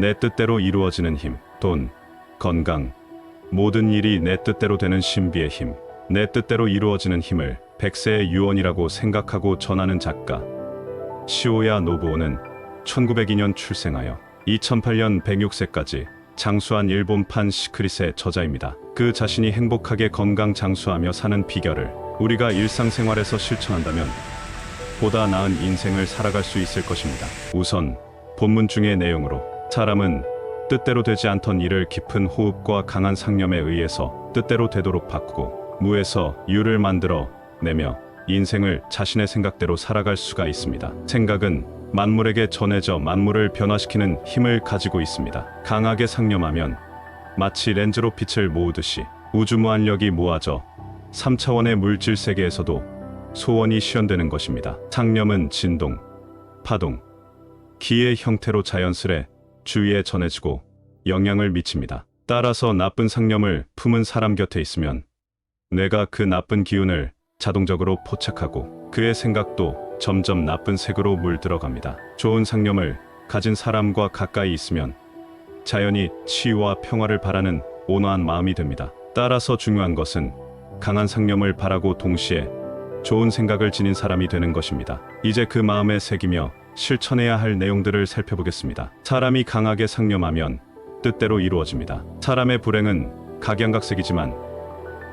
내 뜻대로 이루어지는 힘, 돈, 건강, 모든 일이 내 뜻대로 되는 신비의 힘, 내 뜻대로 이루어지는 힘을 백세의 유언이라고 생각하고 전하는 작가 시오야 노부오는 1902년 출생하여 2008년 106세까지 장수한 일본판 시크릿의 저자입니다. 그 자신이 행복하게 건강 장수하며 사는 비결을 우리가 일상생활에서 실천한다면 보다 나은 인생을 살아갈 수 있을 것입니다. 우선 본문 중의 내용으로 사람은 뜻대로 되지 않던 일을 깊은 호흡과 강한 상념에 의해서 뜻대로 되도록 바꾸고 무에서 유를 만들어 내며 인생을 자신의 생각대로 살아갈 수가 있습니다. 생각은 만물에게 전해져 만물을 변화시키는 힘을 가지고 있습니다. 강하게 상념하면 마치 렌즈로 빛을 모으듯이 우주무한력이 모아져 3차원의 물질 세계에서도 소원이 실현되는 것입니다. 상념은 진동, 파동, 기의 형태로 자연스레 주위에 전해지고 영향을 미칩니다. 따라서 나쁜 상념을 품은 사람 곁에 있으면 뇌가 그 나쁜 기운을 자동적으로 포착하고 그의 생각도 점점 나쁜 색으로 물들어갑니다. 좋은 상념을 가진 사람과 가까이 있으면 자연히 치유와 평화를 바라는 온화한 마음이 됩니다. 따라서 중요한 것은 강한 상념을 바라고 동시에 좋은 생각을 지닌 사람이 되는 것입니다. 이제 그 마음에 새기며 실천해야 할 내용들을 살펴보겠습니다. 사람이 강하게 상념하면 뜻대로 이루어집니다. 사람의 불행은 각양각색이지만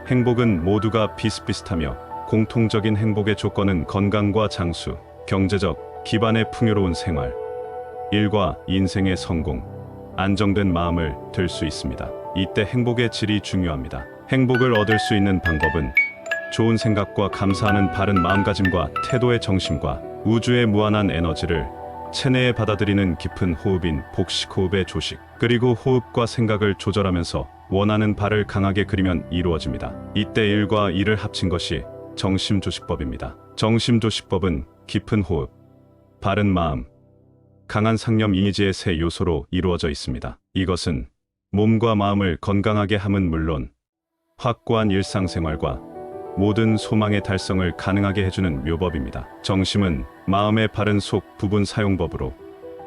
행복은 모두가 비슷비슷하며 공통적인 행복의 조건은 건강과 장수, 경제적 기반의 풍요로운 생활, 일과 인생의 성공, 안정된 마음을 들 수 있습니다. 이때 행복의 질이 중요합니다. 행복을 얻을 수 있는 방법은 좋은 생각과 감사하는 바른 마음가짐과 태도의 정심과 우주의 무한한 에너지를 체내에 받아들이는 깊은 호흡인 복식호흡의 조식, 그리고 호흡과 생각을 조절하면서 원하는 바를 강하게 그리면 이루어집니다. 이때 일과 일을 합친 것이 정심조식법입니다. 정심조식법은 깊은 호흡, 바른 마음, 강한 상념 이미지의 세 요소로 이루어져 있습니다. 이것은 몸과 마음을 건강하게 함은 물론 확고한 일상생활과 모든 소망의 달성을 가능하게 해주는 묘법입니다. 정심은 마음의 바른 속 부분 사용법으로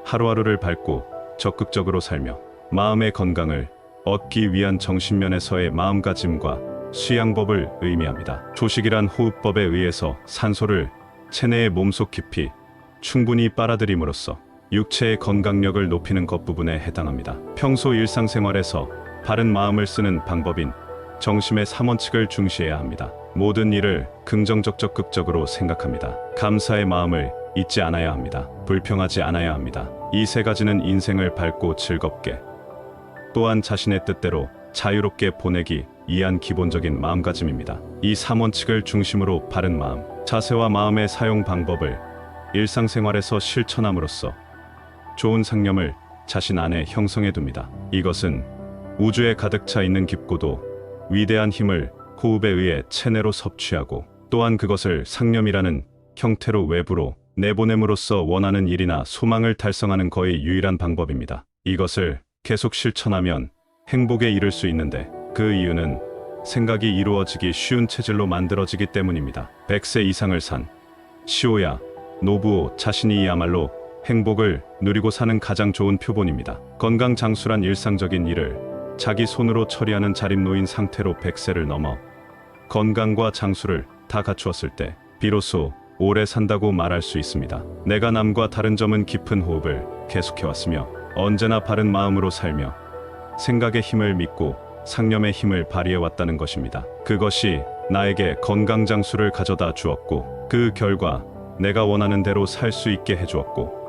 하루하루를 밝고 적극적으로 살며 마음의 건강을 얻기 위한 정신면에서의 마음가짐과 수양법을 의미합니다. 조식이란 호흡법에 의해서 산소를 체내의 몸속 깊이 충분히 빨아들임으로써 육체의 건강력을 높이는 것 부분에 해당합니다. 평소 일상생활에서 바른 마음을 쓰는 방법인 정심의 3원칙을 중시해야 합니다. 모든 일을 긍정적 적극적으로 생각합니다. 감사의 마음을 잊지 않아야 합니다. 불평하지 않아야 합니다. 이 세 가지는 인생을 밝고 즐겁게 또한 자신의 뜻대로 자유롭게 보내기 위한 기본적인 마음가짐입니다. 이 3원칙을 중심으로 바른 마음, 자세와 마음의 사용 방법을 일상생활에서 실천함으로써 좋은 상념을 자신 안에 형성해 둡니다. 이것은 우주에 가득 차 있는 깊고도 위대한 힘을 호흡에 의해 체내로 섭취하고 또한 그것을 상념이라는 형태로 외부로 내보냄으로써 원하는 일이나 소망을 달성하는 거의 유일한 방법입니다. 이것을 계속 실천하면 행복에 이를 수 있는데 그 이유는 생각이 이루어지기 쉬운 체질로 만들어지기 때문입니다. 100세 이상을 산 시오야 노부오 자신이야말로 행복을 누리고 사는 가장 좋은 표본입니다. 건강 장수란 일상적인 일을 자기 손으로 처리하는 자립노인 상태로 100세를 넘어 건강과 장수를 다 갖추었을 때 비로소 오래 산다고 말할 수 있습니다. 내가 남과 다른 점은 깊은 호흡을 계속해왔으며 언제나 바른 마음으로 살며 생각의 힘을 믿고 상념의 힘을 발휘해왔다는 것입니다. 그것이 나에게 건강 장수를 가져다 주었고 그 결과 내가 원하는 대로 살 수 있게 해주었고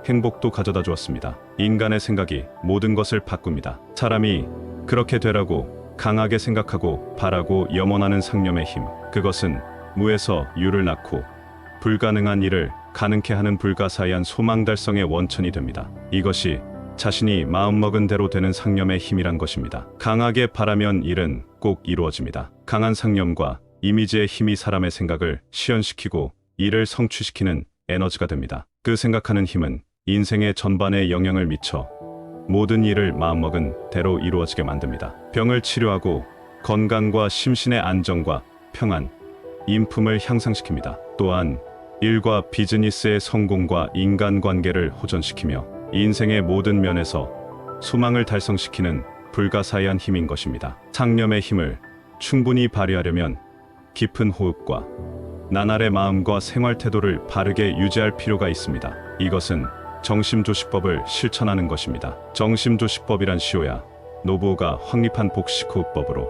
행복도 가져다 주었습니다. 인간의 생각이 모든 것을 바꿉니다. 사람이 그렇게 되라고 강하게 생각하고 바라고 염원하는 상념의 힘, 그것은 무에서 유를 낳고 불가능한 일을 가능케 하는 불가사의한 소망 달성의 원천이 됩니다. 이것이 자신이 마음먹은 대로 되는 상념의 힘이란 것입니다. 강하게 바라면 일은 꼭 이루어집니다. 강한 상념과 이미지의 힘이 사람의 생각을 실현시키고 일을 성취시키는 에너지가 됩니다. 그 생각하는 힘은 인생의 전반에 영향을 미쳐 모든 일을 마음먹은 대로 이루어지게 만듭니다. 병을 치료하고 건강과 심신의 안정과 평안, 인품을 향상시킵니다. 또한 일과 비즈니스의 성공과 인간관계를 호전시키며 인생의 모든 면에서 소망을 달성시키는 불가사의한 힘인 것입니다. 상념의 힘을 충분히 발휘하려면 깊은 호흡과 나날의 마음과 생활 태도를 바르게 유지할 필요가 있습니다. 이것은 정심조시법을 실천하는 것입니다. 정심조시법이란 시오야 노부가 확립한 복식호흡법으로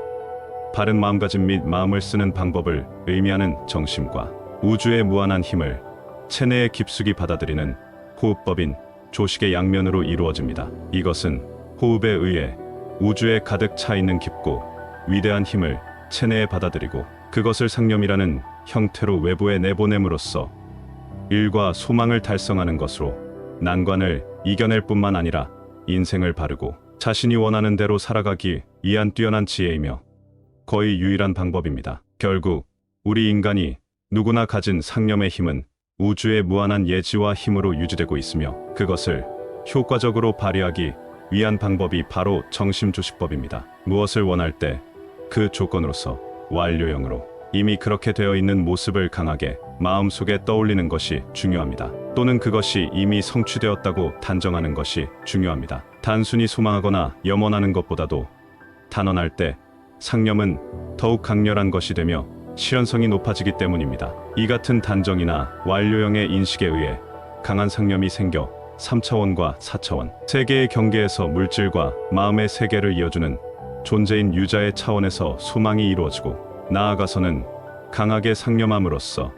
바른 마음가짐 및 마음을 쓰는 방법을 의미하는 정심과 우주의 무한한 힘을 체내에 깊숙이 받아들이는 호흡법인 조식의 양면으로 이루어집니다. 이것은 호흡에 의해 우주에 가득 차 있는 깊고 위대한 힘을 체내에 받아들이고 그것을 상념이라는 형태로 외부에 내보냄으로써 일과 소망을 달성하는 것으로 난관을 이겨낼 뿐만 아니라 인생을 바르고 자신이 원하는 대로 살아가기 위한 뛰어난 지혜이며 거의 유일한 방법입니다. 결국 우리 인간이 누구나 가진 상념의 힘은 우주의 무한한 예지와 힘으로 유지되고 있으며 그것을 효과적으로 발휘하기 위한 방법이 바로 정심조시법입니다. 무엇을 원할 때 그 조건으로서 완료형으로 이미 그렇게 되어 있는 모습을 강하게 마음속에 떠올리는 것이 중요합니다. 또는 그것이 이미 성취되었다고 단정하는 것이 중요합니다. 단순히 소망하거나 염원하는 것보다도 단언할 때 상념은 더욱 강렬한 것이 되며 실현성이 높아지기 때문입니다. 이 같은 단정이나 완료형의 인식에 의해 강한 상념이 생겨 3차원과 4차원 세계의 경계에서 물질과 마음의 세계를 이어주는 존재인 유자의 차원에서 소망이 이루어지고 나아가서는 강하게 상념함으로써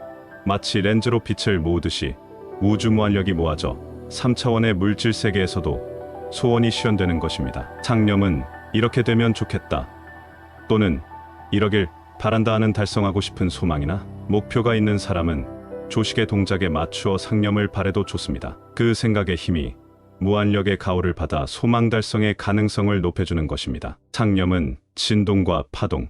마치 렌즈로 빛을 모으듯이 우주무한력이 모아져 3차원의 물질 세계에서도 소원이 실현되는 것입니다. 상념은 이렇게 되면 좋겠다 또는 이러길 바란다 하는 달성하고 싶은 소망이나 목표가 있는 사람은 조식의 동작에 맞추어 상념을 바래도 좋습니다. 그 생각의 힘이 무한력의 가호를 받아 소망 달성의 가능성을 높여주는 것입니다. 상념은 진동과 파동,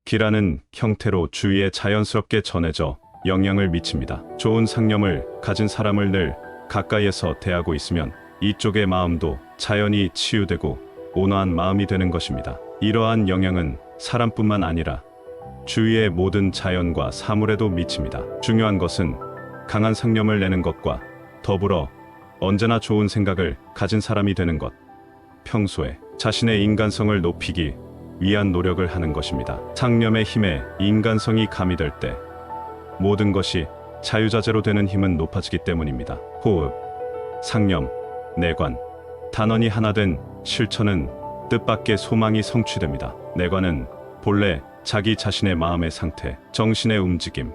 기라는 형태로 주위에 자연스럽게 전해져 영향을 미칩니다. 좋은 상념을 가진 사람을 늘 가까이에서 대하고 있으면 이쪽의 마음도 자연히 치유되고 온화한 마음이 되는 것입니다. 이러한 영향은 사람뿐만 아니라 주위의 모든 자연과 사물에도 미칩니다. 중요한 것은 강한 상념을 내는 것과 더불어 언제나 좋은 생각을 가진 사람이 되는 것, 평소에 자신의 인간성을 높이기 위한 노력을 하는 것입니다. 상념의 힘에 인간성이 가미될 때 모든 것이 자유자재로 되는 힘은 높아지기 때문입니다. 호흡, 상념, 내관, 단원이 하나 된 실천은 뜻밖의 소망이 성취됩니다. 내관은 본래 자기 자신의 마음의 상태, 정신의 움직임,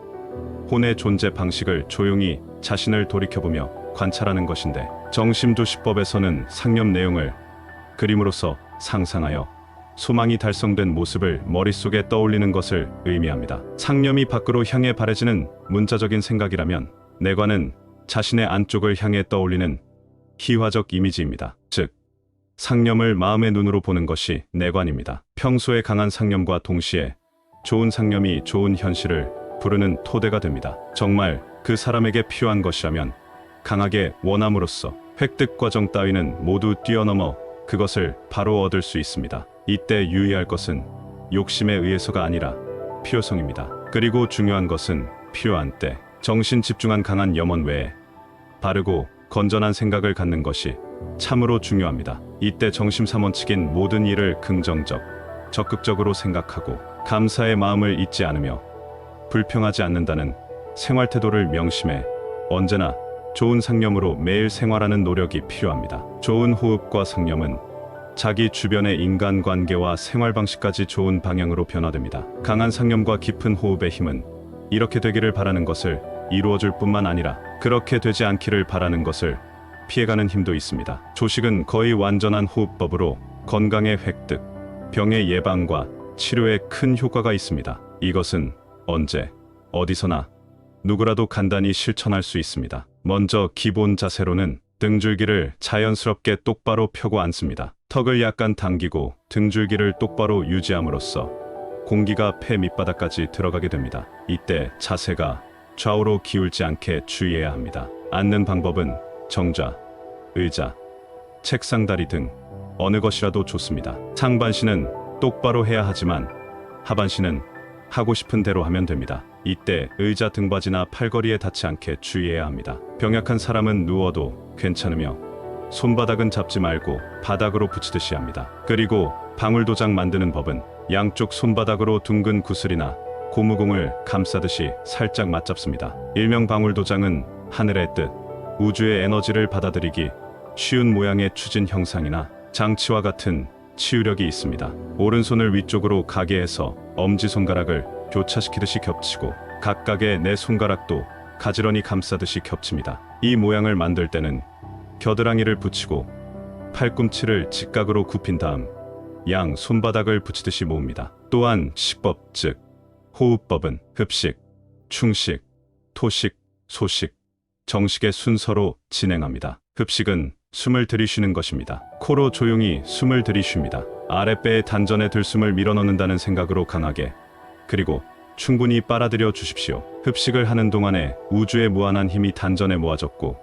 혼의 존재 방식을 조용히 자신을 돌이켜보며 관찰하는 것인데 정심조시법에서는 상념 내용을 그림으로써 상상하여 소망이 달성된 모습을 머릿속에 떠올리는 것을 의미합니다. 상념이 밖으로 향해 바래지는 문자적인 생각이라면 내관은 자신의 안쪽을 향해 떠올리는 희화적 이미지입니다. 즉, 상념을 마음의 눈으로 보는 것이 내관입니다. 평소에 강한 상념과 동시에 좋은 상념이 좋은 현실을 부르는 토대가 됩니다. 정말 그 사람에게 필요한 것이라면 강하게 원함으로써 획득 과정 따위는 모두 뛰어넘어 그것을 바로 얻을 수 있습니다. 이때 유의할 것은 욕심에 의해서가 아니라 필요성입니다. 그리고 중요한 것은 필요한 때 정신 집중한 강한 염원 외에 바르고 건전한 생각을 갖는 것이 참으로 중요합니다. 이때 정심 3원칙인 모든 일을 긍정적, 적극적으로 생각하고 감사의 마음을 잊지 않으며 불평하지 않는다는 생활 태도를 명심해 언제나 좋은 상념으로 매일 생활하는 노력이 필요합니다. 좋은 호흡과 상념은 자기 주변의 인간관계와 생활 방식까지 좋은 방향으로 변화됩니다. 강한 상념과 깊은 호흡의 힘은 이렇게 되기를 바라는 것을 이루어줄 뿐만 아니라 그렇게 되지 않기를 바라는 것을 피해가는 힘도 있습니다. 조식은 거의 완전한 호흡법으로 건강의 획득, 병의 예방과 치료에 큰 효과가 있습니다. 이것은 언제, 어디서나 누구라도 간단히 실천할 수 있습니다. 먼저 기본 자세로는 등줄기를 자연스럽게 똑바로 펴고 앉습니다. 턱을 약간 당기고 등줄기를 똑바로 유지함으로써 공기가 폐 밑바닥까지 들어가게 됩니다. 이때 자세가 좌우로 기울지 않게 주의해야 합니다. 앉는 방법은 정좌, 의자, 책상 다리 등 어느 것이라도 좋습니다. 상반신은 똑바로 해야 하지만 하반신은 하고 싶은 대로 하면 됩니다. 이때 의자 등받이나 팔걸이에 닿지 않게 주의해야 합니다. 병약한 사람은 누워도 괜찮으며 손바닥은 잡지 말고 바닥으로 붙이듯이 합니다. 그리고 방울도장 만드는 법은 양쪽 손바닥으로 둥근 구슬이나 고무공을 감싸듯이 살짝 맞잡습니다. 일명 방울도장은 하늘의 뜻, 우주의 에너지를 받아들이기 쉬운 모양의 추진 형상이나 장치와 같은 치유력이 있습니다. 오른손을 위쪽으로 가게 해서 엄지손가락을 교차시키듯이 겹치고 각각의 네 손가락도 가지런히 감싸듯이 겹칩니다. 이 모양을 만들 때는 겨드랑이를 붙이고 팔꿈치를 직각으로 굽힌 다음 양 손바닥을 붙이듯이 모읍니다. 또한 식법, 즉 호흡법은 흡식, 충식, 토식, 소식, 정식의 순서로 진행합니다. 흡식은 숨을 들이쉬는 것입니다. 코로 조용히 숨을 들이쉽니다. 아랫배의 단전에 들숨을 밀어넣는다는 생각으로 강하게, 그리고 충분히 빨아들여 주십시오. 흡식을 하는 동안에 우주의 무한한 힘이 단전에 모아졌고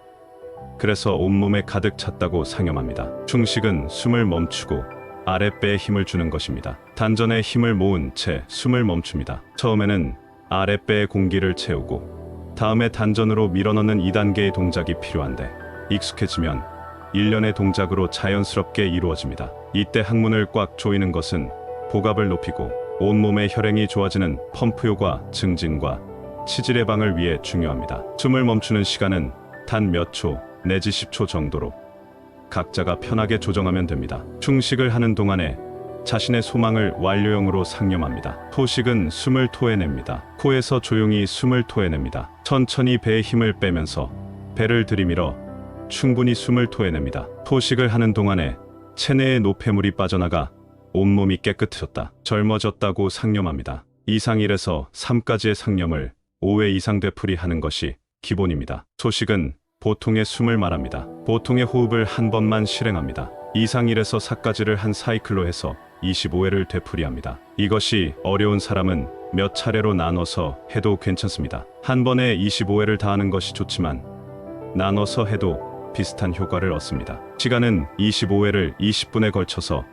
그래서 온몸에 가득 찼다고 상념합니다. 충식은 숨을 멈추고 아랫배에 힘을 주는 것입니다. 단전에 힘을 모은 채 숨을 멈춥니다. 처음에는 아랫배에 공기를 채우고 다음에 단전으로 밀어넣는 2단계의 동작이 필요한데 익숙해지면 일련의 동작으로 자연스럽게 이루어집니다. 이때 항문을 꽉 조이는 것은 복압을 높이고 온몸의 혈행이 좋아지는 펌프 효과 증진과 치질 예방을 위해 중요합니다. 숨을 멈추는 시간은 단 몇 초 내지 10초 정도로 각자가 편하게 조정하면 됩니다. 충식을 하는 동안에 자신의 소망을 완료형으로 상념합니다. 토식은 숨을 토해냅니다. 코에서 조용히 숨을 토해냅니다. 천천히 배에 힘을 빼면서 배를 들이밀어 충분히 숨을 토해냅니다. 토식을 하는 동안에 체내의 노폐물이 빠져나가 온몸이 깨끗해졌다, 젊어졌다고 상념합니다. 이상 1에서 3까지의 상념을 5회 이상 되풀이하는 것이 기본입니다. 소식은 보통의 숨을 말합니다. 보통의 호흡을 한 번만 실행합니다. 이상 1에서 4까지를 한 사이클로 해서 25회를 되풀이합니다. 이것이 어려운 사람은 몇 차례로 나눠서 해도 괜찮습니다. 한 번에 25회를 다 하는 것이 좋지만 나눠서 해도 비슷한 효과를 얻습니다. 시간은 25회를 20분에 걸쳐서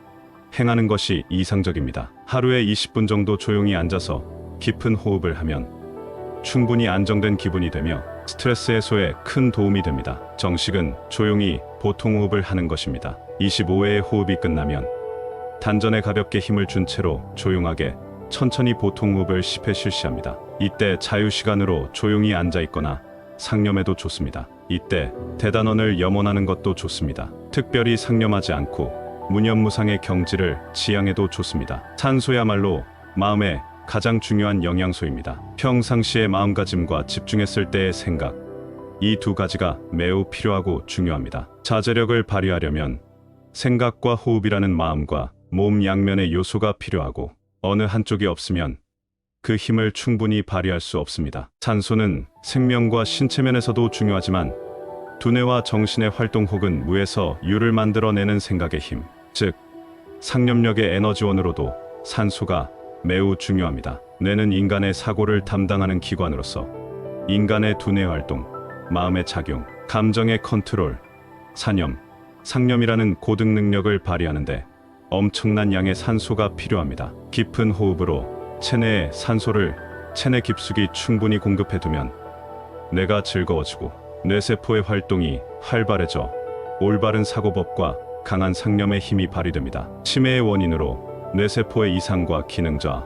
행하는 것이 이상적입니다. 하루에 20분 정도 조용히 앉아서 깊은 호흡을 하면 충분히 안정된 기분이 되며 스트레스 해소에 큰 도움이 됩니다. 정식은 조용히 보통 호흡을 하는 것입니다. 25회의 호흡이 끝나면 단전에 가볍게 힘을 준 채로 조용하게 천천히 보통 호흡을 10회 실시합니다. 이때 자유시간으로 조용히 앉아있거나 상념해도 좋습니다. 이때 대단원을 염원하는 것도 좋습니다. 특별히 상념하지 않고 무념무상의 경지를 지향해도 좋습니다. 산소야말로 마음의 가장 중요한 영양소입니다. 평상시의 마음가짐과 집중했을 때의 생각, 이 두 가지가 매우 필요하고 중요합니다. 자제력을 발휘하려면 생각과 호흡이라는 마음과 몸 양면의 요소가 필요하고 어느 한쪽이 없으면 그 힘을 충분히 발휘할 수 없습니다. 산소는 생명과 신체면에서도 중요하지만 두뇌와 정신의 활동 혹은 무에서 유를 만들어내는 생각의 힘, 즉 상념력의 에너지원으로도 산소가 매우 중요합니다. 뇌는 인간의 사고를 담당하는 기관으로서 인간의 두뇌 활동, 마음의 작용, 감정의 컨트롤, 사념, 상념이라는 고등 능력을 발휘하는데 엄청난 양의 산소가 필요합니다. 깊은 호흡으로 체내에 산소를 체내 깊숙이 충분히 공급해두면 뇌가 즐거워지고 뇌세포의 활동이 활발해져 올바른 사고법과 강한 상념의 힘이 발휘됩니다. 치매의 원인으로 뇌세포의 이상과 기능 저하,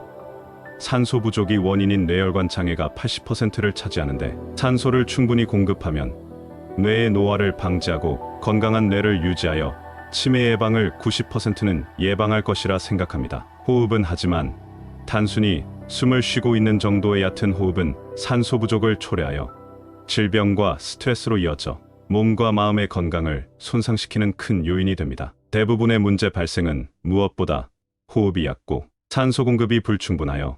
산소 부족이 원인인 뇌혈관 장애가 80%를 차지하는데 산소를 충분히 공급하면 뇌의 노화를 방지하고 건강한 뇌를 유지하여 치매 예방을 90%는 예방할 것이라 생각합니다. 호흡은 하지만 단순히 숨을 쉬고 있는 정도의 얕은 호흡은 산소 부족을 초래하여 질병과 스트레스로 이어져 몸과 마음의 건강을 손상시키는 큰 요인이 됩니다. 대부분의 문제 발생은 무엇보다 호흡이 얕고 산소 공급이 불충분하여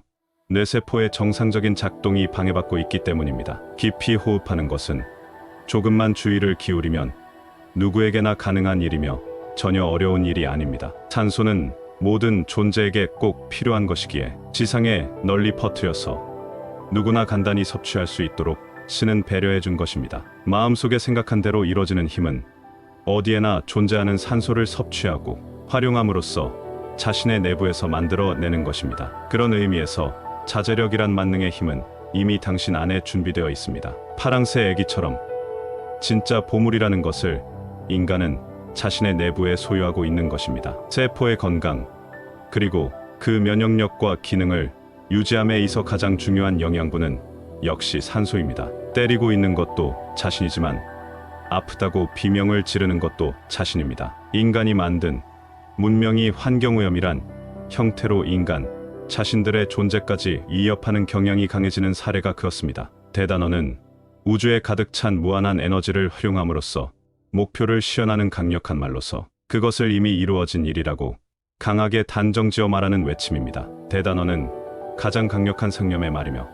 뇌세포의 정상적인 작동이 방해받고 있기 때문입니다. 깊이 호흡하는 것은 조금만 주의를 기울이면 누구에게나 가능한 일이며 전혀 어려운 일이 아닙니다. 산소는 모든 존재에게 꼭 필요한 것이기에 지상에 널리 퍼뜨려서 누구나 간단히 섭취할 수 있도록 신은 배려해 준 것입니다. 마음속에 생각한 대로 이뤄지는 힘은 어디에나 존재하는 산소를 섭취하고 활용함으로써 자신의 내부에서 만들어내는 것입니다. 그런 의미에서 자제력이란 만능의 힘은 이미 당신 안에 준비되어 있습니다. 파랑새 애기처럼 진짜 보물이라는 것을 인간은 자신의 내부에 소유하고 있는 것입니다. 세포의 건강, 그리고 그 면역력과 기능을 유지함에 있어 가장 중요한 영양분은 역시 산소입니다. 때리고 있는 것도 자신이지만 아프다고 비명을 지르는 것도 자신입니다. 인간이 만든 문명이 환경오염이란 형태로 인간 자신들의 존재까지 위협하는 경향이 강해지는 사례가 그렇습니다. 대단원은 우주에 가득 찬 무한한 에너지를 활용함으로써 목표를 시현하는 강력한 말로서 그것을 이미 이루어진 일이라고 강하게 단정지어 말하는 외침입니다. 대단원은 가장 강력한 상념의 말이며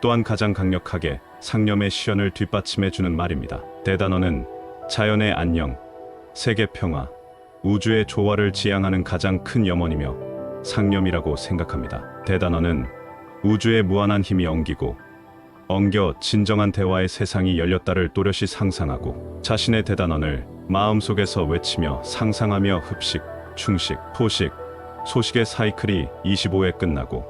또한 가장 강력하게 상념의 시현을 뒷받침해주는 말입니다. 대단원은 자연의 안녕, 세계 평화, 우주의 조화를 지향하는 가장 큰 염원이며 상념이라고 생각합니다. 대단원은 우주의 무한한 힘이 엉겨 진정한 대화의 세상이 열렸다를 또렷이 상상하고 자신의 대단원을 마음속에서 외치며 상상하며 흡식, 충식, 포식, 소식의 사이클이 25회 끝나고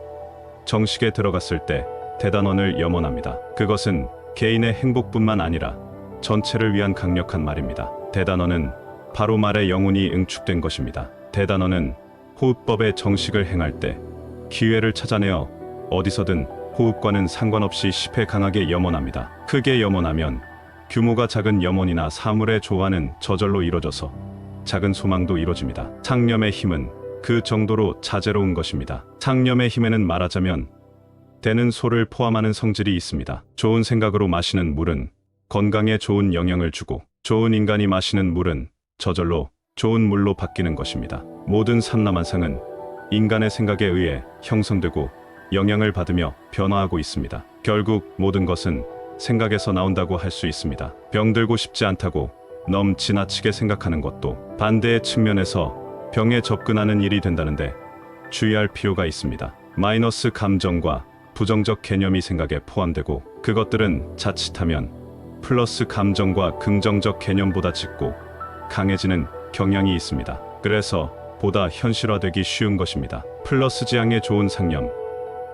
정식에 들어갔을 때 대단원을 염원합니다. 그것은 개인의 행복뿐만 아니라 전체를 위한 강력한 말입니다. 대단원은 바로 말의 영혼이 응축된 것입니다. 대단원은 호흡법의 정식을 행할 때 기회를 찾아내어 어디서든 호흡과는 상관없이 10회 강하게 염원합니다. 크게 염원하면 규모가 작은 염원이나 사물의 조화는 저절로 이루어져서 작은 소망도 이루어집니다. 상념의 힘은 그 정도로 자제로운 것입니다. 상념의 힘에는 말하자면 되는 소를 포함하는 성질이 있습니다. 좋은 생각으로 마시는 물은 건강에 좋은 영향을 주고 좋은 인간이 마시는 물은 저절로 좋은 물로 바뀌는 것입니다. 모든 삼라만상은 인간의 생각에 의해 형성되고 영향을 받으며 변화하고 있습니다. 결국 모든 것은 생각에서 나온다고 할 수 있습니다. 병들고 싶지 않다고 너무 지나치게 생각하는 것도 반대의 측면에서 병에 접근하는 일이 된다는데 주의할 필요가 있습니다. 마이너스 감정과 부정적 개념이 생각에 포함되고 그것들은 자칫하면 플러스 감정과 긍정적 개념보다 짙고 강해지는 경향이 있습니다. 그래서 보다 현실화되기 쉬운 것입니다. 플러스 지향에 좋은 상념,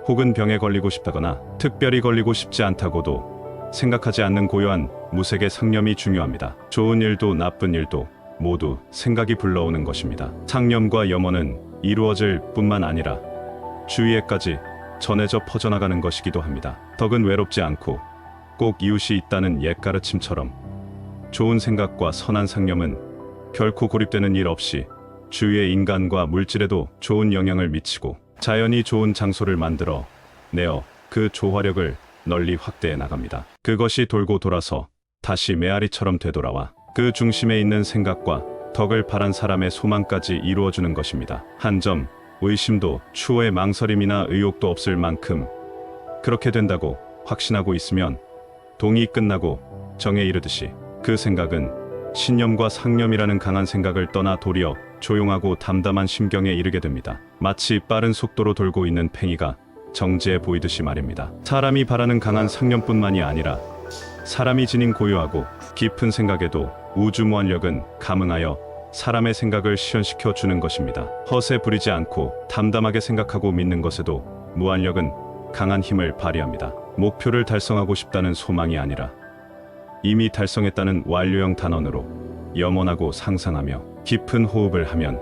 혹은 병에 걸리고 싶다거나 특별히 걸리고 싶지 않다고도 생각하지 않는 고요한 무색의 상념이 중요합니다. 좋은 일도 나쁜 일도 모두 생각이 불러오는 것입니다. 상념과 염원은 이루어질 뿐만 아니라 주위에까지 전해져 퍼져나가는 것이기도 합니다. 덕은 외롭지 않고 꼭 이웃이 있다는 옛 가르침처럼 좋은 생각과 선한 상념은 결코 고립되는 일 없이 주위의 인간과 물질에도 좋은 영향을 미치고 자연이 좋은 장소를 만들어 내어 그 조화력을 널리 확대해 나갑니다. 그것이 돌고 돌아서 다시 메아리처럼 되돌아와 그 중심에 있는 생각과 덕을 바란 사람의 소망까지 이루어주는 것입니다. 한 점 의심도 추호의 망설임이나 의욕도 없을 만큼 그렇게 된다고 확신하고 있으면 동이 끝나고 정에 이르듯이 그 생각은 신념과 상념이라는 강한 생각을 떠나 도리어 조용하고 담담한 심경에 이르게 됩니다. 마치 빠른 속도로 돌고 있는 팽이가 정지해 보이듯이 말입니다. 사람이 바라는 강한 상념뿐만이 아니라 사람이 지닌 고요하고 깊은 생각에도 우주 무한력은 감응하여 사람의 생각을 실현시켜 주는 것입니다. 허세 부리지 않고 담담하게 생각하고 믿는 것에도 무한력은 강한 힘을 발휘합니다. 목표를 달성하고 싶다는 소망이 아니라 이미 달성했다는 완료형 단언으로 염원하고 상상하며 깊은 호흡을 하면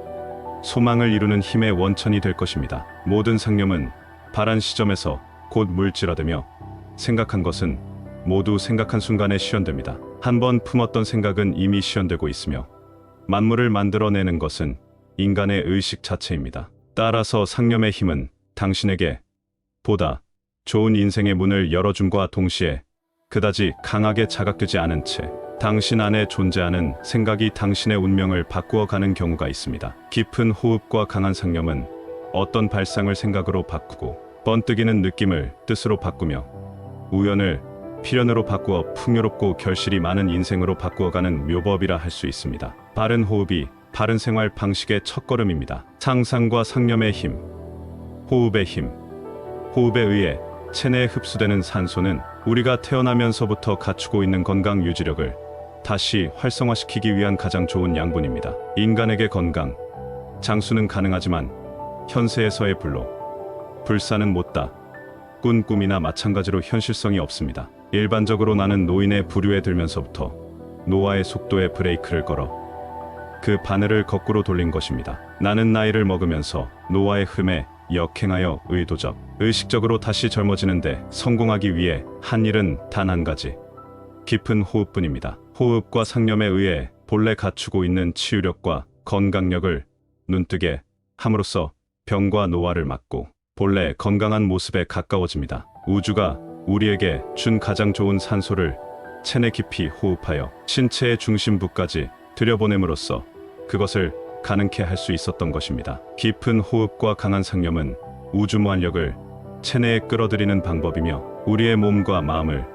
소망을 이루는 힘의 원천이 될 것입니다. 모든 상념은 바란 시점에서 곧 물질화되며 생각한 것은 모두 생각한 순간에 실현됩니다. 한번 품었던 생각은 이미 실현되고 있으며 만물을 만들어내는 것은 인간의 의식 자체입니다. 따라서 상념의 힘은 당신에게 보다 좋은 인생의 문을 열어줌과 동시에 그다지 강하게 자각되지 않은 채 당신 안에 존재하는 생각이 당신의 운명을 바꾸어가는 경우가 있습니다. 깊은 호흡과 강한 상념은 어떤 발상을 생각으로 바꾸고 번뜩이는 느낌을 뜻으로 바꾸며 우연을 필연으로 바꾸어 풍요롭고 결실이 많은 인생으로 바꾸어가는 묘법이라 할 수 있습니다. 바른 호흡이 바른 생활 방식의 첫걸음입니다. 상상과 상념의 힘, 호흡의 힘. 호흡에 의해 체내에 흡수되는 산소는 우리가 태어나면서부터 갖추고 있는 건강 유지력을 다시 활성화시키기 위한 가장 좋은 양분입니다. 인간에게 건강, 장수는 가능하지만 현세에서의 불로, 불사는 못다. 꾼 꿈이나 마찬가지로 현실성이 없습니다. 일반적으로 나는 노인의 부류에 들면서부터 노화의 속도에 브레이크를 걸어 그 바늘을 거꾸로 돌린 것입니다. 나는 나이를 먹으면서 노화의 흠에 역행하여 의식적으로 다시 젊어지는데 성공하기 위해 한 일은 단 한 가지. 깊은 호흡뿐입니다. 호흡과 상념에 의해 본래 갖추고 있는 치유력과 건강력을 눈뜨게 함으로써 병과 노화를 막고 본래 건강한 모습에 가까워집니다. 우주가 우리에게 준 가장 좋은 산소를 체내 깊이 호흡하여 신체의 중심부까지 들여보냄으로써 그것을 가능케 할 수 있었던 것입니다. 깊은 호흡과 강한 상념은 우주 무한력을 체내에 끌어들이는 방법이며 우리의 몸과 마음을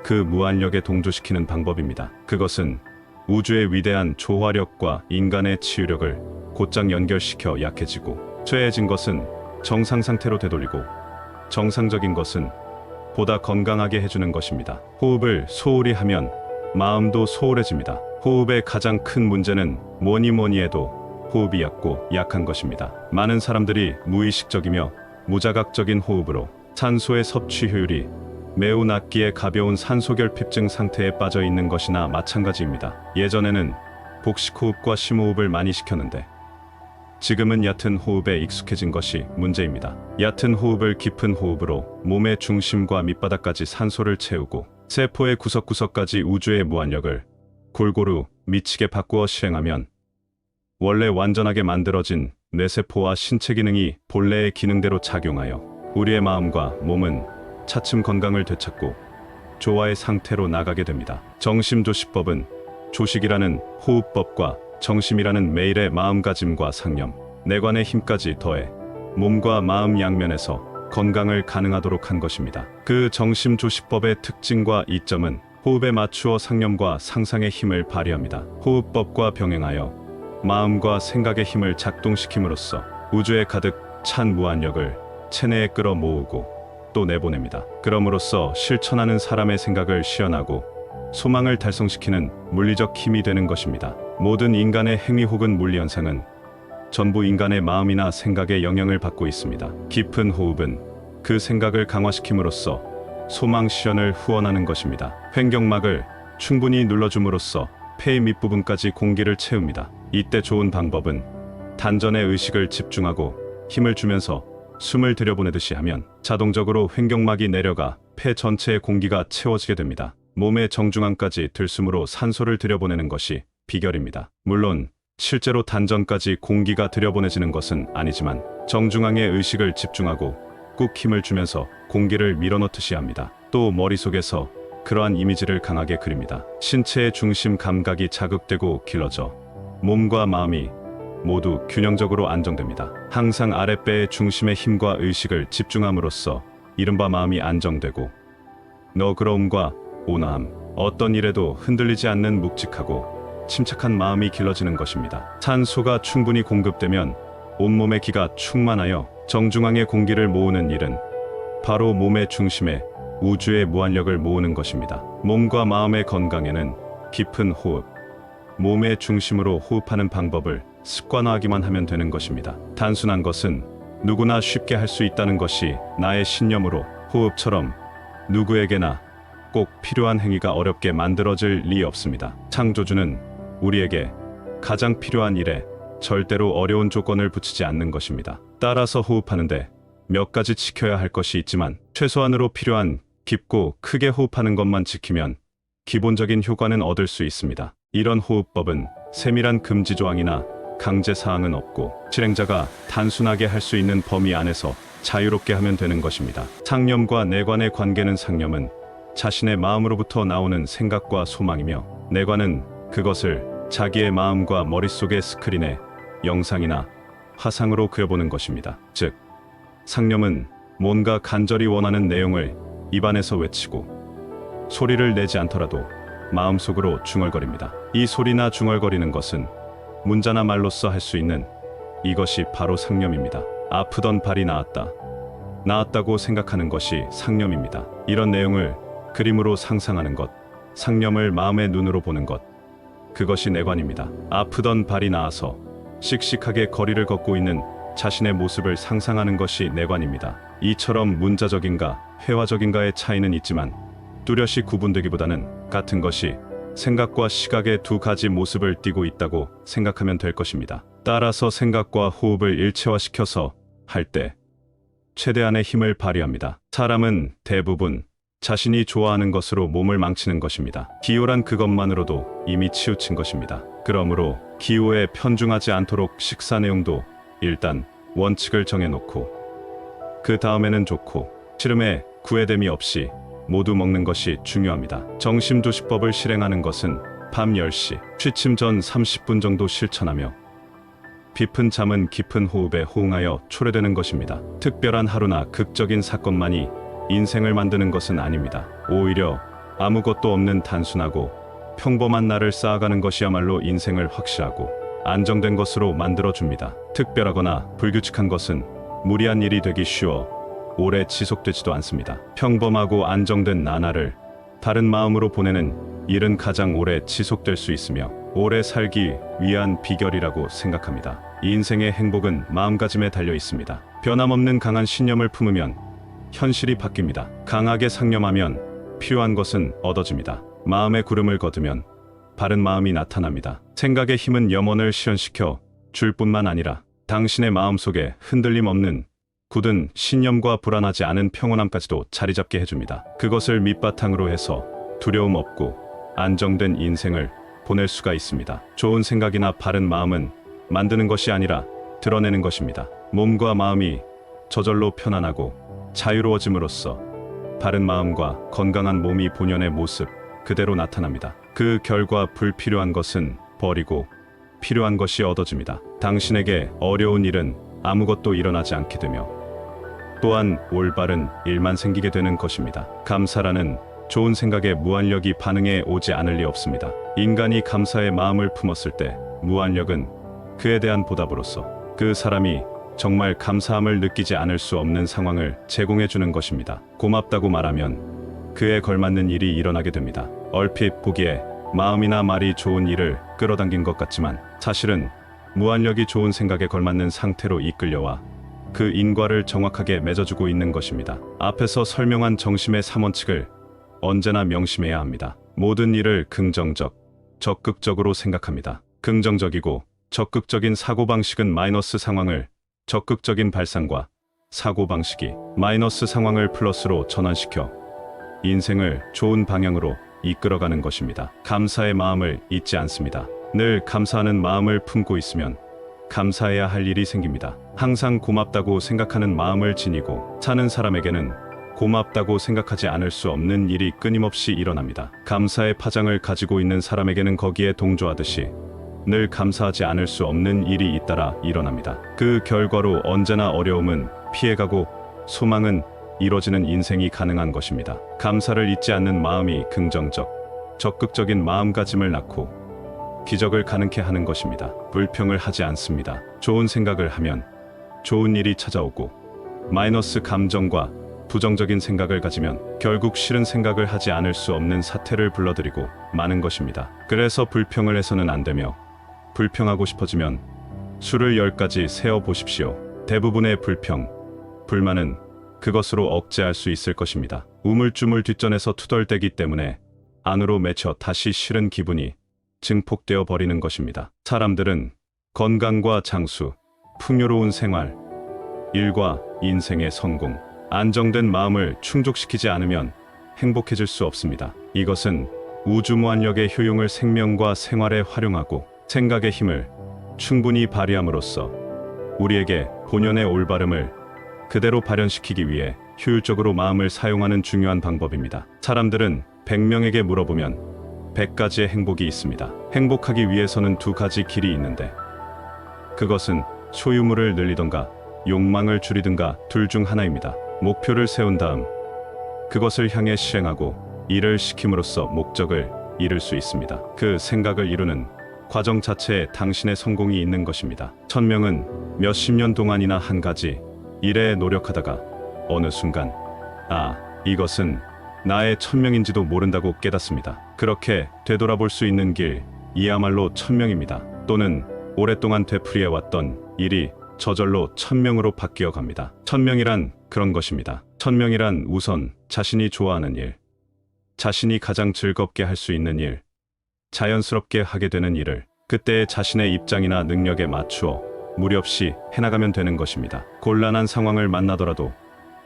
그 무한력에 동조시키는 방법입니다. 그것은 우주의 위대한 조화력과 인간의 치유력을 곧장 연결시켜 약해지고 쇠해진 것은 정상 상태로 되돌리고 정상적인 것은 보다 건강하게 해주는 것입니다. 호흡을 소홀히 하면 마음도 소홀해집니다. 호흡의 가장 큰 문제는 뭐니 해도 호흡이 얕고 약한 것입니다. 많은 사람들이 무의식적이며 무자각적인 호흡으로 산소의 섭취 효율이 매우 낮기에 가벼운 산소결핍증 상태에 빠져 있는 것이나 마찬가지입니다. 예전에는 복식호흡과 심호흡을 많이 시켰는데 지금은 얕은 호흡에 익숙해진 것이 문제입니다. 얕은 호흡을 깊은 호흡으로 몸의 중심과 밑바닥까지 산소를 채우고 세포의 구석구석까지 우주의 무한력을 골고루 미치게 바꾸어 실행하면 원래 완전하게 만들어진 뇌세포와 신체 기능이 본래의 기능대로 작용하여 우리의 마음과 몸은 차츰 건강을 되찾고 조화의 상태로 나가게 됩니다. 정심조시법은 조식이라는 호흡법과 정심이라는 매일의 마음가짐과 상념, 내관의 힘까지 더해 몸과 마음 양면에서 건강을 가능하도록 한 것입니다. 그 정심조시법의 특징과 이점은 호흡에 맞추어 상념과 상상의 힘을 발휘합니다. 호흡법과 병행하여 마음과 생각의 힘을 작동시킴으로써 우주에 가득 찬 무한력을 체내에 끌어 모으고 또 내보냅니다. 그럼으로써 실천하는 사람의 생각을 시연하고 소망을 달성시키는 물리적 힘이 되는 것입니다. 모든 인간의 행위 혹은 물리현상은 전부 인간의 마음이나 생각에 영향을 받고 있습니다. 깊은 호흡은 그 생각을 강화시킴으로써 소망 실현을 후원하는 것입니다. 횡격막을 충분히 눌러줌으로써 폐의 밑부분까지 공기를 채웁니다. 이때 좋은 방법은 단전에 의식을 집중하고 힘을 주면서 숨을 들여보내듯이 하면 자동적으로 횡격막이 내려가 폐 전체의 공기가 채워지게 됩니다. 몸의 정중앙까지 들숨으로 산소를 들여보내는 것이 비결입니다. 물론 실제로 단전까지 공기가 들여보내지는 것은 아니지만 정중앙에 의식을 집중하고 꾹 힘을 주면서 공기를 밀어넣듯이 합니다. 또 머릿속에서 그러한 이미지를 강하게 그립니다. 신체의 중심 감각이 자극되고 길러져 몸과 마음이 모두 균형적으로 안정됩니다. 항상 아랫배의 중심의 힘과 의식을 집중함으로써 이른바 마음이 안정되고 너그러움과 온화함, 어떤 일에도 흔들리지 않는 묵직하고 침착한 마음이 길러지는 것입니다. 산소가 충분히 공급되면 온몸의 기가 충만하여 정중앙의 공기를 모으는 일은 바로 몸의 중심에 우주의 무한력을 모으는 것입니다. 몸과 마음의 건강에는 깊은 호흡, 몸의 중심으로 호흡하는 방법을 습관화하기만 하면 되는 것입니다. 단순한 것은 누구나 쉽게 할 수 있다는 것이 나의 신념으로 호흡처럼 누구에게나 꼭 필요한 행위가 어렵게 만들어질 리 없습니다. 창조주는 우리에게 가장 필요한 일에 절대로 어려운 조건을 붙이지 않는 것입니다. 따라서 호흡하는데 몇 가지 지켜야 할 것이 있지만 최소한으로 필요한 깊고 크게 호흡하는 것만 지키면 기본적인 효과는 얻을 수 있습니다. 이런 호흡법은 세밀한 금지 조항이나 강제 사항은 없고 실행자가 단순하게 할 수 있는 범위 안에서 자유롭게 하면 되는 것입니다. 상념과 내관의 관계는 상념은 자신의 마음으로부터 나오는 생각과 소망이며 내관은 그것을 자기의 마음과 머릿속의 스크린에 영상이나 화상으로 그려보는 것입니다. 즉, 상념은 뭔가 간절히 원하는 내용을 입안에서 외치고 소리를 내지 않더라도 마음속으로 중얼거립니다. 이 소리나 중얼거리는 것은 문자나 말로써 할 수 있는 이것이 바로 상념입니다. 아프던 발이 나았다. 나았다고 생각하는 것이 상념입니다. 이런 내용을 그림으로 상상하는 것, 상념을 마음의 눈으로 보는 것, 그것이 내관입니다. 아프던 발이 나아서 씩씩하게 거리를 걷고 있는 자신의 모습을 상상하는 것이 내관입니다. 이처럼 문자적인가 회화적인가의 차이는 있지만 뚜렷이 구분되기보다는 같은 것이 생각과 시각의 두 가지 모습을 띠고 있다고 생각하면 될 것입니다. 따라서 생각과 호흡을 일체화시켜서 할 때 최대한의 힘을 발휘합니다. 사람은 대부분 자신이 좋아하는 것으로 몸을 망치는 것입니다. 기호란 그것만으로도 이미 치우친 것입니다. 그러므로 기호에 편중하지 않도록 식사 내용도 일단 원칙을 정해놓고 그 다음에는 좋고 싫음에 구애됨이 없이 모두 먹는 것이 중요합니다. 정심도시법을 실행하는 것은 밤 10시 취침 전 30분 정도 실천하며 깊은 잠은 깊은 호흡에 호응하여 초래되는 것입니다. 특별한 하루나 극적인 사건만이 인생을 만드는 것은 아닙니다. 오히려 아무것도 없는 단순하고 평범한 날을 쌓아가는 것이야말로 인생을 확실하고 안정된 것으로 만들어줍니다. 특별하거나 불규칙한 것은 무리한 일이 되기 쉬워 오래 지속되지도 않습니다. 평범하고 안정된 나날을 다른 마음으로 보내는 일은 가장 오래 지속될 수 있으며 오래 살기 위한 비결이라고 생각합니다. 인생의 행복은 마음가짐에 달려 있습니다. 변함없는 강한 신념을 품으면 현실이 바뀝니다. 강하게 상념하면 필요한 것은 얻어집니다. 마음의 구름을 거두면 바른 마음이 나타납니다. 생각의 힘은 염원을 실현시켜 줄 뿐만 아니라 당신의 마음속에 흔들림 없는 굳은 신념과 불안하지 않은 평온함까지도 자리잡게 해줍니다. 그것을 밑바탕으로 해서 두려움 없고 안정된 인생을 보낼 수가 있습니다. 좋은 생각이나 바른 마음은 만드는 것이 아니라 드러내는 것입니다. 몸과 마음이 저절로 편안하고 자유로워짐으로써 바른 마음과 건강한 몸이 본연의 모습 그대로 나타납니다. 그 결과 불필요한 것은 버리고 필요한 것이 얻어집니다. 당신에게 어려운 일은 아무것도 일어나지 않게 되며 또한 올바른 일만 생기게 되는 것입니다. 감사라는 좋은 생각에 무한력이 반응해 오지 않을 리 없습니다. 인간이 감사의 마음을 품었을 때 무한력은 그에 대한 보답으로서 그 사람이 정말 감사함을 느끼지 않을 수 없는 상황을 제공해 주는 것입니다. 고맙다고 말하면 그에 걸맞는 일이 일어나게 됩니다. 얼핏 보기에 마음이나 말이 좋은 일을 끌어당긴 것 같지만 사실은 무한력이 좋은 생각에 걸맞는 상태로 이끌려와 그 인과를 정확하게 맺어주고 있는 것입니다. 앞에서 설명한 정심의 3원칙을 언제나 명심해야 합니다. 모든 일을 긍정적, 적극적으로 생각합니다. 긍정적이고 적극적인 사고방식은 마이너스 상황을 적극적인 발상과 사고방식이 마이너스 상황을 플러스로 전환시켜 인생을 좋은 방향으로 이끌어가는 것입니다. 감사의 마음을 잊지 않습니다. 늘 감사하는 마음을 품고 있으면 감사해야 할 일이 생깁니다. 항상 고맙다고 생각하는 마음을 지니고 사는 사람에게는 고맙다고 생각하지 않을 수 없는 일이 끊임없이 일어납니다. 감사의 파장을 가지고 있는 사람에게는 거기에 동조하듯이 늘 감사하지 않을 수 없는 일이 잇따라 일어납니다. 그 결과로 언제나 어려움은 피해가고 소망은 이뤄지는 인생이 가능한 것입니다. 감사를 잊지 않는 마음이 긍정적, 적극적인 마음가짐을 낳고 기적을 가능케 하는 것입니다. 불평을 하지 않습니다. 좋은 생각을 하면 좋은 일이 찾아오고 마이너스 감정과 부정적인 생각을 가지면 결국 싫은 생각을 하지 않을 수 없는 사태를 불러들이고 마는 것입니다. 그래서 불평을 해서는 안 되며 불평하고 싶어지면 수를 10가지 세어 보십시오. 대부분의 불평, 불만은 그것으로 억제할 수 있을 것입니다. 우물쭈물 뒷전에서 투덜대기 때문에 안으로 맺혀 다시 싫은 기분이 증폭되어 버리는 것입니다. 사람들은 건강과 장수, 풍요로운 생활, 일과 인생의 성공, 안정된 마음을 충족시키지 않으면 행복해질 수 없습니다. 이것은 우주무한력의 효용을 생명과 생활에 활용하고 생각의 힘을 충분히 발휘함으로써 우리에게 본연의 올바름을 그대로 발현시키기 위해 효율적으로 마음을 사용하는 중요한 방법입니다. 사람들은 100명에게 물어보면 100가지의 행복이 있습니다. 행복하기 위해서는 2가지 길이 있는데 그것은 소유물을 늘리던가 욕망을 줄이든가 둘 중 하나입니다. 목표를 세운 다음 그것을 향해 실행하고 일을 시킴으로써 목적을 이룰 수 있습니다. 그 생각을 이루는 과정 자체에 당신의 성공이 있는 것입니다. 1000명은 몇십 년 동안이나 한 가지 일에 노력하다가 어느 순간 이것은 나의 1000명인지도 모른다고 깨닫습니다. 그렇게 되돌아볼 수 있는 길, 이야말로 1000명입니다. 또는 오랫동안 되풀이해왔던 일이 저절로 1000명으로 바뀌어 갑니다. 1000명이란 그런 것입니다. 1000명이란 우선 자신이 좋아하는 일, 자신이 가장 즐겁게 할 수 있는 일, 자연스럽게 하게 되는 일을 그때의 자신의 입장이나 능력에 맞추어 무리 없이 해나가면 되는 것입니다. 곤란한 상황을 만나더라도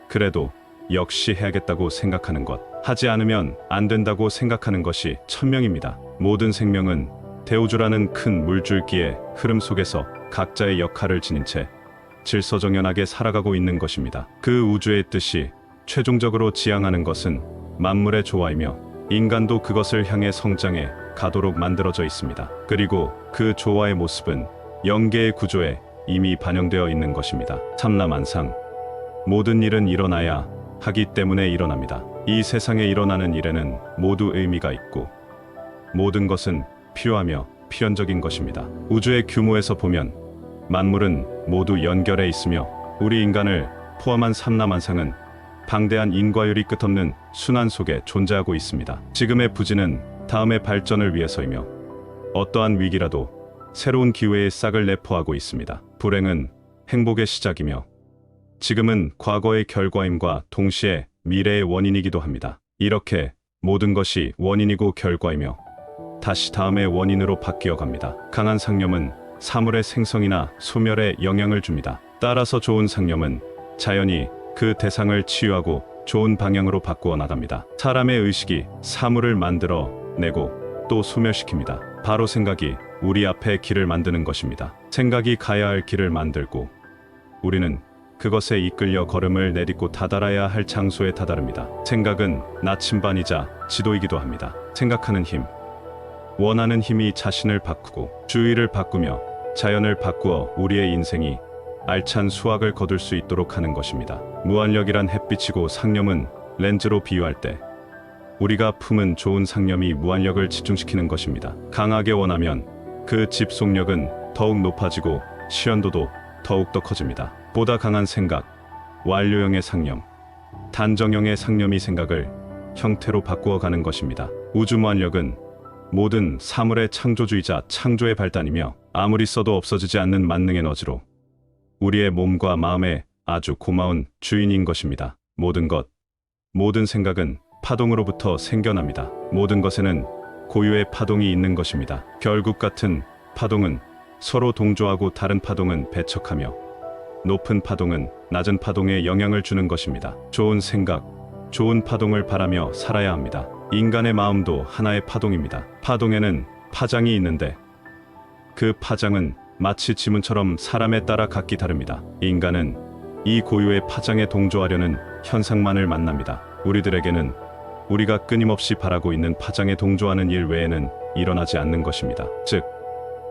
그래도 역시 해야겠다고 생각하는 것, 하지 않으면 안 된다고 생각하는 것이 천명입니다. 모든 생명은 대우주라는 큰 물줄기의 흐름 속에서 각자의 역할을 지닌 채 질서정연하게 살아가고 있는 것입니다. 그 우주의 뜻이 최종적으로 지향하는 것은 만물의 조화이며 인간도 그것을 향해 성장해 가도록 만들어져 있습니다. 그리고 그 조화의 모습은 영계의 구조에 이미 반영되어 있는 것입니다. 참나만상, 모든 일은 일어나야 하기 때문에 일어납니다. 이 세상에 일어나는 일에는 모두 의미가 있고 모든 것은 필요하며 필연적인 것입니다. 우주의 규모에서 보면 만물은 모두 연결해 있으며 우리 인간을 포함한 삼라만상은 방대한 인과율이 끝없는 순환 속에 존재하고 있습니다. 지금의 부진은 다음의 발전을 위해서이며 어떠한 위기라도 새로운 기회의 싹을 내포하고 있습니다. 불행은 행복의 시작이며 지금은 과거의 결과임과 동시에 미래의 원인이기도 합니다. 이렇게 모든 것이 원인이고 결과이며 다시 다음의 원인으로 바뀌어 갑니다. 강한 상념은 사물의 생성이나 소멸에 영향을 줍니다. 따라서 좋은 상념은 자연히 그 대상을 치유하고 좋은 방향으로 바꾸어 나갑니다. 사람의 의식이 사물을 만들어 내고 또 소멸시킵니다. 바로 생각이 우리 앞에 길을 만드는 것입니다. 생각이 가야 할 길을 만들고 우리는 그것에 이끌려 걸음을 내딛고 다다라야 할 장소에 다다릅니다. 생각은 나침반이자 지도이기도 합니다. 생각하는 힘, 원하는 힘이 자신을 바꾸고 주위를 바꾸며 자연을 바꾸어 우리의 인생이 알찬 수확을 거둘 수 있도록 하는 것입니다. 무한력이란 햇빛이고 상념은 렌즈로 비유할 때 우리가 품은 좋은 상념이 무한력을 집중시키는 것입니다. 강하게 원하면 그 집속력은 더욱 높아지고 실현도도 더욱더 커집니다. 보다 강한 생각, 완료형의 상념, 단정형의 상념이 생각을 형태로 바꾸어 가는 것입니다. 우주무한력은 모든 사물의 창조주이자 창조의 발단이며 아무리 써도 없어지지 않는 만능 에너지로 우리의 몸과 마음에 아주 고마운 주인인 것입니다. 모든 것, 모든 생각은 파동으로부터 생겨납니다. 모든 것에는 고유의 파동이 있는 것입니다. 결국 같은 파동은 서로 동조하고 다른 파동은 배척하며 높은 파동은 낮은 파동에 영향을 주는 것입니다. 좋은 생각, 좋은 파동을 바라며 살아야 합니다. 인간의 마음도 하나의 파동입니다. 파동에는 파장이 있는데 그 파장은 마치 지문처럼 사람에 따라 각기 다릅니다. 인간은 이 고유의 파장에 동조하려는 현상만을 만납니다. 우리들에게는 우리가 끊임없이 바라고 있는 파장에 동조하는 일 외에는 일어나지 않는 것입니다. 즉,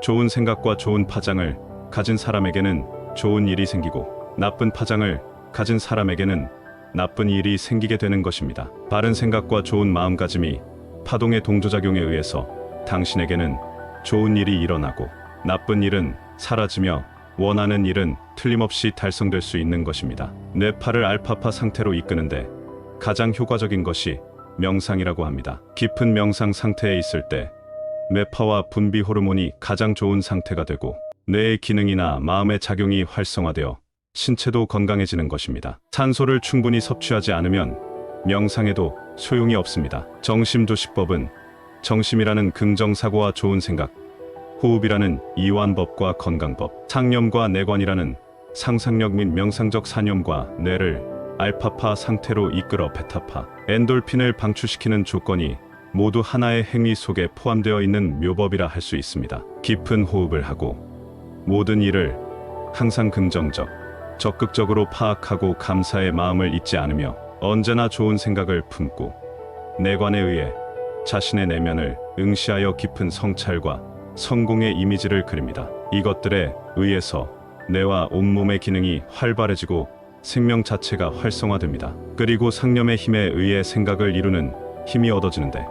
좋은 생각과 좋은 파장을 가진 사람에게는 좋은 일이 생기고 나쁜 파장을 가진 사람에게는 나쁜 일이 생기게 되는 것입니다. 바른 생각과 좋은 마음가짐이 파동의 동조작용에 의해서 당신에게는 좋은 일이 일어나고 나쁜 일은 사라지며 원하는 일은 틀림없이 달성될 수 있는 것입니다. 뇌파를 알파파 상태로 이끄는데 가장 효과적인 것이 명상이라고 합니다. 깊은 명상 상태에 있을 때 뇌파와 분비 호르몬이 가장 좋은 상태가 되고 뇌의 기능이나 마음의 작용이 활성화되어 신체도 건강해지는 것입니다. 산소를 충분히 섭취하지 않으면 명상에도 소용이 없습니다. 정심조식법은 정심이라는 긍정사고와 좋은 생각, 호흡이라는 이완법과 건강법, 상념과 내관이라는 상상력 및 명상적 사념과 뇌를 알파파 상태로 이끌어 베타파, 엔돌핀을 방출시키는 조건이 모두 하나의 행위 속에 포함되어 있는 묘법이라 할 수 있습니다. 깊은 호흡을 하고 모든 일을 항상 긍정적, 적극적으로 파악하고 감사의 마음을 잊지 않으며 언제나 좋은 생각을 품고 내관에 의해 자신의 내면을 응시하여 깊은 성찰과 성공의 이미지를 그립니다. 이것들에 의해서 뇌와 온몸의 기능이 활발해지고 생명 자체가 활성화됩니다. 그리고 상념의 힘에 의해 생각을 이루는 힘이 얻어지는데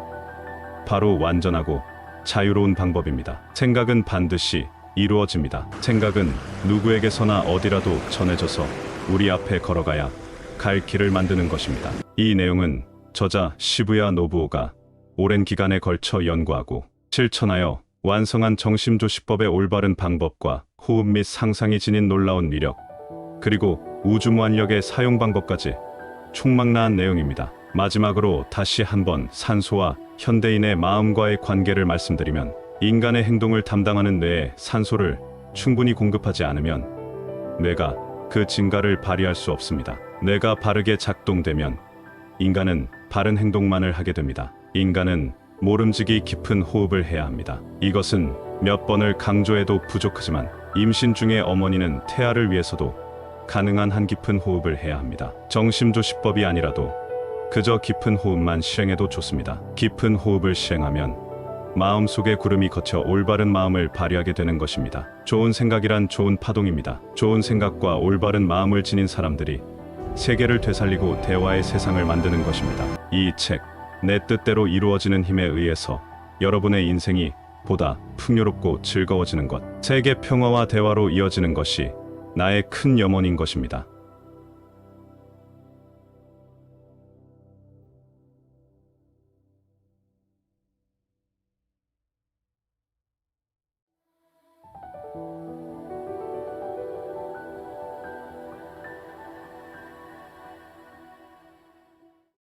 바로 완전하고 자유로운 방법입니다. 생각은 반드시 이루어집니다. 생각은 누구에게서나 어디라도 전해져서 우리 앞에 걸어가야 갈 길을 만드는 것입니다. 이 내용은 저자 시부야 노부오가 오랜 기간에 걸쳐 연구하고 실천하여 완성한 정심조식법의 올바른 방법과 호흡 및 상상이 지닌 놀라운 위력, 그리고 우주무한력의 사용 방법까지 총망라한 내용입니다. 마지막으로 다시 한번 산소와 현대인의 마음과의 관계를 말씀드리면 인간의 행동을 담당하는 뇌에 산소를 충분히 공급하지 않으면 뇌가 그 진가를 발휘할 수 없습니다. 뇌가 바르게 작동되면 인간은 바른 행동만을 하게 됩니다. 인간은 모름지기 깊은 호흡을 해야 합니다. 이것은 몇 번을 강조해도 부족하지만 임신 중의 어머니는 태아를 위해서도 가능한 한 깊은 호흡을 해야 합니다. 정심조시법이 아니라도 그저 깊은 호흡만 실행해도 좋습니다. 깊은 호흡을 실행하면 마음속의 구름이 거쳐 올바른 마음을 발휘하게 되는 것입니다. 좋은 생각이란 좋은 파동입니다. 좋은 생각과 올바른 마음을 지닌 사람들이 세계를 되살리고 대화의 세상을 만드는 것입니다. 이 책, 내 뜻대로 이루어지는 힘에 의해서 여러분의 인생이 보다 풍요롭고 즐거워지는 것, 세계 평화와 대화로 이어지는 것이 나의 큰 염원인 것입니다.